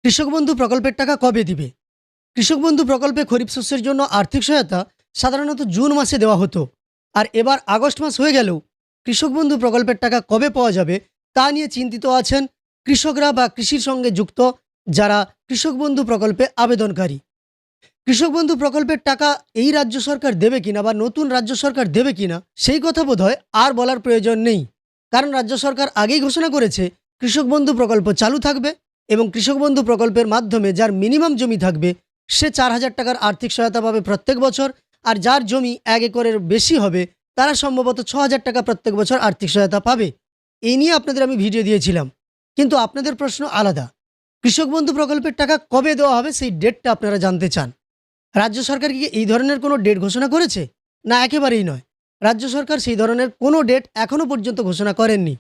কৃষক বন্ধু প্রকল্পের টাকা কবে দিবে? কৃষক বন্ধু প্রকল্পে খরিফ শস্যের জন্য আর্থিক সহায়তা সাধারণত জুন মাসে দেওয়া হতো। আর এবার আগস্ট মাস হয়ে গেলেও কৃষক বন্ধু প্রকল্পের টাকা কবে পাওয়া যাবে তা নিয়ে চিন্তিত আছেন কৃষকরা বা কৃষির সঙ্গে যুক্ত যারা কৃষক বন্ধু প্রকল্পে আবেদনকারী। কৃষক বন্ধু প্রকল্পের টাকা এই রাজ্য সরকার দেবে কিনা বা নতুন রাজ্য সরকার দেবে কিনা সেই কথা বোধহয় আর বলার প্রয়োজন নেই, কারণ রাজ্য সরকার আগেই ঘোষণা করেছে কৃষক বন্ধু প্রকল্প চালু থাকবে এবং কৃষক বন্ধু প্রকল্পের মাধ্যমে যার মিনিমাম জমি থাকবে সে 4,000 টাকার আর্থিক সহায়তা পাবে প্রত্যেক বছর, আর যার জমি 1 একরের বেশি হবে তারা সম্ভবত 6,000 টাকা প্রত্যেক বছর আর্থিক সহায়তা পাবে। এই নিয়ে আপনাদের আমি ভিডিও দিয়েছিলাম, কিন্তু আপনাদের প্রশ্ন আলাদা। কৃষক বন্ধু প্রকল্পের টাকা কবে দেওয়া হবে সেই ডেটটা আপনারা জানতে চান। রাজ্য সরকার কি এই ধরনের কোনো ডেট ঘোষণা করেছে? না, একেবারেই নয়। রাজ্য সরকার সেই ধরনের কোনো ডেট এখনও পর্যন্ত ঘোষণা করেননি।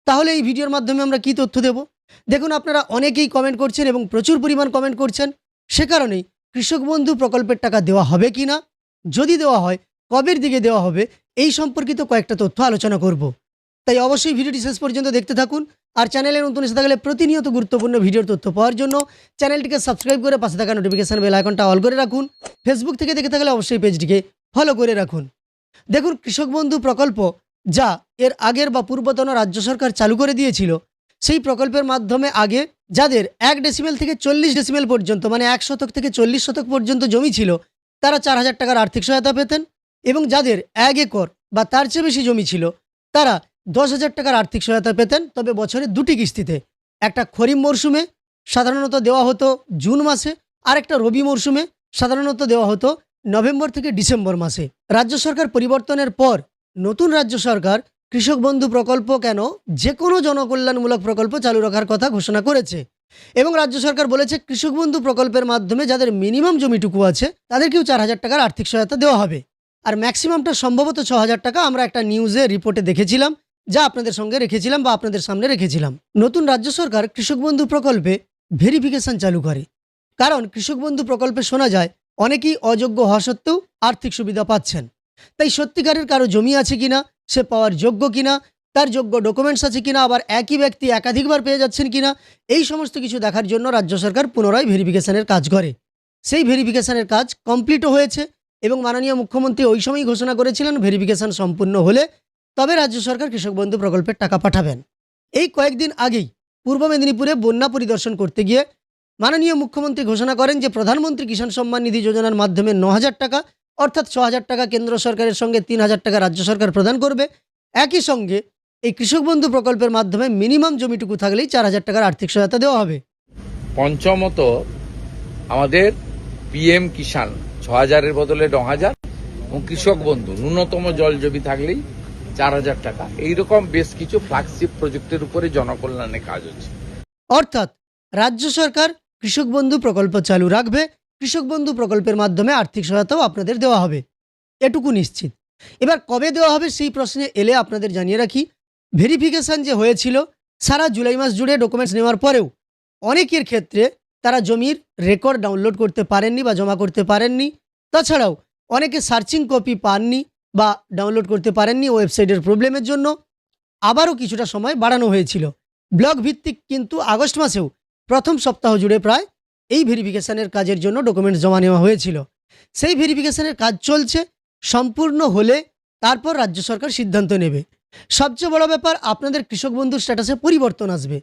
তাহলে এই ভিডিওর মাধ্যমে আমরা কি তথ্য দেব? দেখুন, আপনারা অনেকেই কমেন্ট করছেন এবং প্রচুর পরিমাণ কমেন্ট করছেন। সে কারণেই কৃষক বন্ধু প্রকল্পের টাকা দেওয়া হবে কি না, যদি দেওয়া হয় কবের দিকে দেওয়া হবে, এই সম্পর্কিত কয়েকটা তথ্য আলোচনা করব। তাই অবশ্যই ভিডিওটি শেষ পর্যন্ত দেখতে থাকুন। আর চ্যানেলে নতুন এসে থাকলে প্রতিনিয়ত গুরুত্বপূর্ণ ভিডিওর তথ্য পাওয়ার জন্য চ্যানেলটিকে সাবস্ক্রাইব করে পাশে থাকা নোটিফিকেশন বেল আইকনটা অল করে রাখুন। ফেসবুক থেকে দেখে থাকলে অবশ্যই পেজটিকে ফলো করে রাখুন। দেখুন, কৃষক বন্ধু প্রকল্প যা এর আগের বা পূর্বতন রাজ্য সরকার চালু করে দিয়েছিল, সেই প্রকল্পের মাধ্যমে আগে যাদের 1 ডেসিমেল থেকে 40 ডেসিমেল পর্যন্ত মানে 1 শতক থেকে 40 শতক পর্যন্ত জমি ছিল তারা 4,000 টাকার আর্থিক সহায়তা পেতেন, এবং যাদের 1 একর বা তার চেয়ে বেশি জমি ছিল তারা 10,000 টাকার আর্থিক সহায়তা পেতেন, তবে বছরে 2টি কিস্তিতে। একটা খরিফ মরশুমে সাধারণত দেওয়া হতো জুন মাসে, আর একটা রবি মরশুমে সাধারণত দেওয়া হতো নভেম্বর থেকে ডিসেম্বর মাসে। রাজ্য সরকার পরিবর্তনের পর নতুন রাজ্য সরকার কৃষক বন্ধু প্রকল্প কেন যে কোনো জনকল্যাণমূলক প্রকল্প চালু রাখার কথা ঘোষণা করেছে, এবং রাজ্য সরকার বলেছে কৃষক বন্ধু প্রকল্পের মাধ্যমে যাদের মিনিমাম জমিটুকু আছে তাদেরকেও 4,000 টাকার আর্থিক সহায়তা দেওয়া হবে। আর ম্যাক্সিমামটা সম্ভবত 6,000 টাকা আমরা একটা নিউজে রিপোর্টে দেখেছিলাম, যা আপনাদের সঙ্গে রেখেছিলাম বা আপনাদের সামনে রেখেছিলাম। নতুন রাজ্য সরকার কৃষক বন্ধু প্রকল্পে ভেরিফিকেশন চালু করে, কারণ কৃষক বন্ধু প্রকল্পে শোনা যায় অনেকেই অযোগ্য হওয়া সত্ত্বেও আর্থিক সুবিধা পাচ্ছেন। তাই সত্যিকারের কারো জমি আছে কিনা, সে পাওয়ার যোগ্য কিনা, তার যোগ্য ডকুমেন্টস আছে কিনা, আবার একই ব্যক্তি একাধিকবার পেয়ে যাচ্ছেন কিনা, এই সমস্ত কিছু দেখার জন্য রাজ্য সরকার পুনরায় ভেরিফিকেশনের কাজ করে। সেই ভেরিফিকেশনের কাজ কমপ্লিটও হয়েছে, এবং মাননীয় মুখ্যমন্ত্রী ওই সময়ই ঘোষণা করেছিলেন ভেরিফিকেশন সম্পূর্ণ হলে তবে রাজ্য সরকার কৃষক বন্ধু প্রকল্পের টাকা পাঠাবেন। এই কয়েকদিন আগেই পূর্ব মেদিনীপুরে বন্যা পরিদর্শন করতে গিয়ে মাননীয় মুখ্যমন্ত্রী ঘোষণা করেন যে প্রধানমন্ত্রী কিষাণ সম্মান নিধি যোজনার মাধ্যমে 9,000 টাকা অর্থাৎ 6,000 টাকা কেন্দ্র সরকারের সঙ্গে 3,000 টাকা রাজ্য সরকার প্রদান করবে। একই সঙ্গে এই কৃষক বন্ধু প্রকল্পের মাধ্যমে মিনিমাম জমিটুকু থাকলেই 4,000 টাকার আর্থিক সহায়তা দেওয়া হবে। পঞ্চমত, আমাদের পিএম কিষাণ 6,000-এর বদলে 9,000 এবং কৃষক বন্ধু ন্যূনতম জল জমি থাকলেই 4,000 টাকা। এইরকম বেশ কিছু ফ্ল্যাগশিপ প্রজেক্টের উপরে জনকল্যাণে কাজ হচ্ছে। অর্থাৎ রাজ্য সরকার কৃষক বন্ধু প্রকল্প চালু রাখবে, কৃষক বন্ধু প্রকল্পের মাধ্যমে আর্থিক সহায়তাও আপনাদের দেওয়া হবে, এটুকু নিশ্চিত। এবার কবে দেওয়া হবে সেই প্রশ্নে এলে আপনাদের জানিয়ে রাখি, ভেরিফিকেশান যে হয়েছিল সারা জুলাই মাস জুড়ে ডকুমেন্টস নেওয়ার পরেও অনেকের ক্ষেত্রে তারা জমির রেকর্ড ডাউনলোড করতে পারেননি বা জমা করতে পারেননি। তাছাড়াও অনেকে সার্চিং কপি পাননি বা ডাউনলোড করতে পারেননি ওয়েবসাইটের প্রবলেমের জন্য। আবারও কিছুটা সময় বাড়ানো হয়েছিল ব্লক ভিত্তিক, কিন্তু আগস্ট মাসেও প্রথম সপ্তাহ জুড়ে প্রায় এই ভেরিফিকেশানের কাজের জন্য ডকুমেন্টস জমা নেওয়া হয়েছিল। সেই ভেরিফিকেশানের কাজ চলছে, সম্পূর্ণ হলে তারপর রাজ্য সরকার সিদ্ধান্ত নেবে। সবচেয়ে বড় ব্যাপার, আপনাদের কৃষক বন্ধুর স্ট্যাটাসে পরিবর্তন আসবে।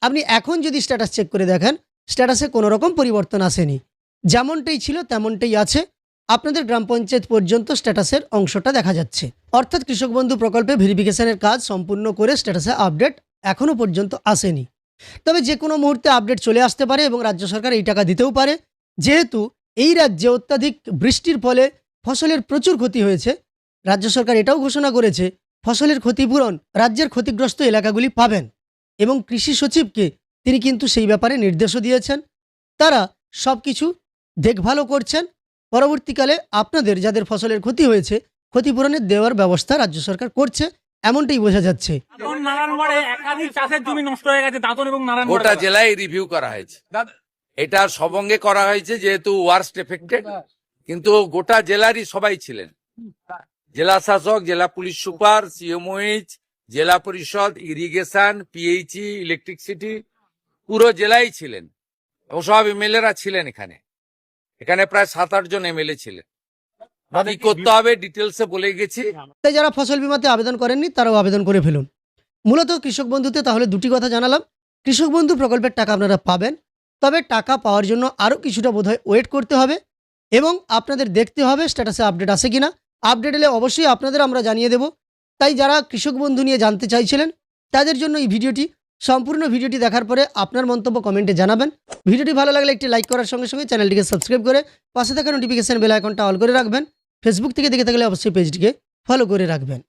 আপনি এখন যদি স্ট্যাটাস চেক করে দেখেন, স্ট্যাটাসে কোনো রকম পরিবর্তন আসেনি, যেমনটাই ছিল তেমনটাই আছে। আপনাদের গ্রাম পঞ্চায়েত পর্যন্ত স্ট্যাটাসের অংশটা দেখা যাচ্ছে, অর্থাৎ কৃষক বন্ধু প্রকল্পে ভেরিফিকেশানের কাজ সম্পূর্ণ করে স্ট্যাটাসে আপডেট এখনও পর্যন্ত আসেনি। তবে যে কোনো মুহূর্তে আপডেট চলে আসতে পারে এবং রাজ্য সরকার এই টাকা দিতেও পারে। যেহেতু এই রাজ্যে অত্যাধিক বৃষ্টির ফলে ফসলের প্রচুর ক্ষতি হয়েছে, রাজ্য সরকার এটাও ঘোষণা করেছে ফসলের ক্ষতিপূরণ রাজ্যের ক্ষতিগ্রস্ত এলাকাগুলি পাবেন, এবং কৃষি সচিবকে তিনি কিন্তু সেই ব্যাপারে নির্দেশও দিয়েছেন। তারা সব কিছু দেখভালও করছেন। পরবর্তীকালে আপনাদের যাদের ফসলের ক্ষতি হয়েছে ক্ষতিপূরণের দেওয়ার ব্যবস্থা রাজ্য সরকার করছে, এমনটাই বোঝা যাচ্ছে। গোটা জেলায় রিভিউ করা হয়েছে, এটা সবঙ্গে করা হয়েছে যেহেতু ওয়ার্স্ট এফেক্টেড, কিন্তু গোটা জেলারই সবাই ছিলেন, জেলা শাসক, জেলা পুলিশ সুপার, সিএমওএইচ, জেলা পরিষদ, ইরিগেশন, পিএইচই, ইলেকট্রিসিটি, পুরো জেলাই ছিলেন। এবং সব এমএলএরা ছিলেন এখানে। এখানে প্রায় 7-8 জন এমএলএ ছিলেন। কি করতে হবে ডিটেলসে বলে গেছি। তাই যারা ফসল বিমাতে আবেদন করেননি তারাও আবেদন করে ফেলুন। মূলত কৃষক বন্ধুতে তাহলে দুটি কথা জানালাম। কৃষক বন্ধু প্রকল্পের টাকা আপনারা পাবেন, তবে টাকা পাওয়ার জন্য আরও কিছুটা বোধহয় ওয়েট করতে হবে এবং আপনাদের দেখতে হবে স্ট্যাটাসে আপডেট আসে কিনা। আপডেট এলে অবশ্যই আপনাদের আমরা জানিয়ে দেব। তাই যারা কৃষক বন্ধু নিয়ে জানতে চাইছিলেন তাদের জন্য এই ভিডিওটি, সম্পূর্ণ ভিডিওটি দেখার পরে আপনার মন্তব্য কমেন্টে জানাবেন। ভিডিওটি ভালো লাগলে একটি লাইক করার সঙ্গে সঙ্গে চ্যানেলটিকে সাবস্ক্রাইব করে পাশে থাকা নোটিফিকেশন বেল আইকনটা অল করে রাখবেন। ফেসবুক থেকে দেখে থাকলে অবশ্যই পেজটিকে ফলো করে রাখবেন।